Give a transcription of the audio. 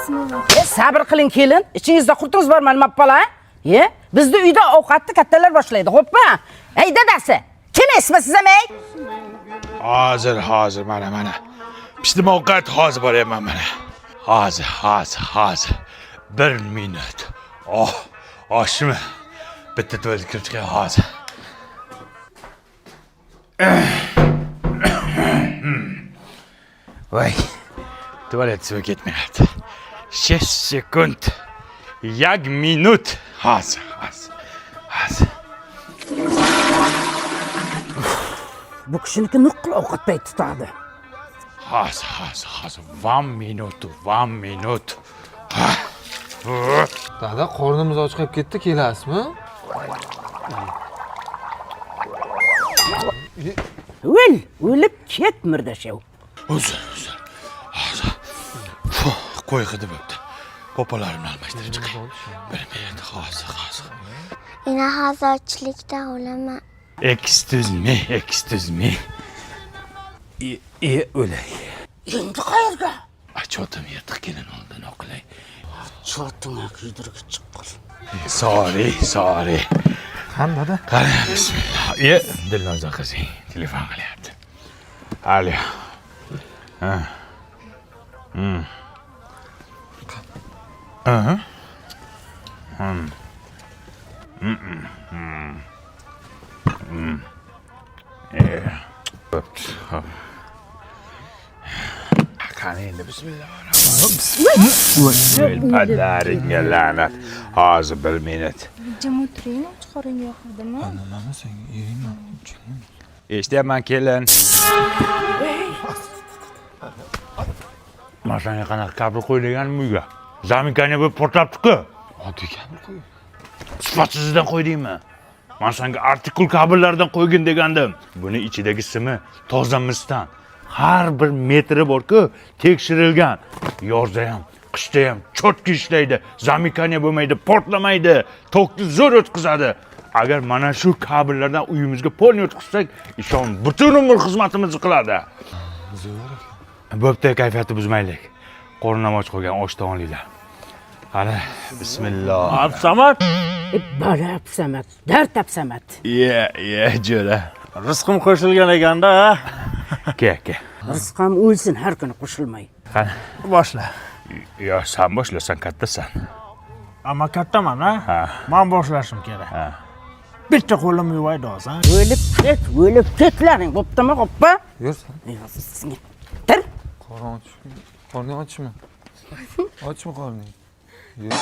Bismillah. Sabr qiling kelin. Ichingizda qurtingiz bormi almapala? Bizda uyda ovqatni kattalar boshlaydi, xo'pmi? Ey dadasi, kim esmisiz amay? Hozir mana. Pishdim ovqat hozir boryapman mana. Hozir. 1 minut. Oshmi? Bitta tuvalet kirib chiqay hozir. Voy. Tuvalet suvi ketmayapti. 6 sekund. 1 minut. Hozir. Bu kishiniki nuqul ovqat payti tutadi. Hozir. 1 minut. Dada, qornimiz och qolib ketdi, kelasizmi? O'lib ket murdashav. Uzr. Hozir. Qo'y hidi bo'pti. Popolarimni almashtirib chiqay. 1 minut hozir. Ina hozirchilikda o'laman. Excuse me. O'lay. Endi qayerga? Chotim yirtiq kelin oldin o'qilay. Chotinga kuydirib chiqqan. Sorry. Qani dada? Qani, bismillah. Dilnoza qizing telefon qilyapti. Alo. Qani endi bismillahirrohmanirrohim. Padaringga la'nat. Hozir 1 minut. Jim o'tiring, chiqaring yoqdimi? Nima senga eringman? Eshityapman kelin. Masanga qanaqa kabel qo'yilganmi uyga? Zaminkani bo'lib portlabdi-ku. Oddiy kabel qo'y. Sifatsizdan qo'ydingmi? Men senga artikul kabellardan qo'ygin degandim. Buni ichidagi simi toza misdan. Har bir metri bor-ku, tekshirilgan. Yozda ham, qishda ham cho'tki ishlaydi. Zaminkani bo'lmaydi, portlamaydi, tokni zo'r o'tkazadi. Agar mana shu kabellardan uyimizga polni o'tkazsak, ishon butun umr xizmatimizni qiladi. Bo'pti, kayfiyatni buzmaylik. Qornim och qolgan oshdan olinglar. Qani, bismillah. Absamat. Bala absamat, dard absamat. Jo'ra. Rizqim qo'shilgan ekanda. Ke. Rizqim o'lsin har kuni qo'shilmay. Qani, Boshla. sen boshlasan, kattasan. Ammo kattaman, ha? Men boshlashim kerak. Bitta qo'lim yuvaydi hozir. O'lib ketlaring, bo'ptimi, xo'pmi? Yursan. Sizga. Tir. Qorning ochmi? Ochmi qorning? Yur.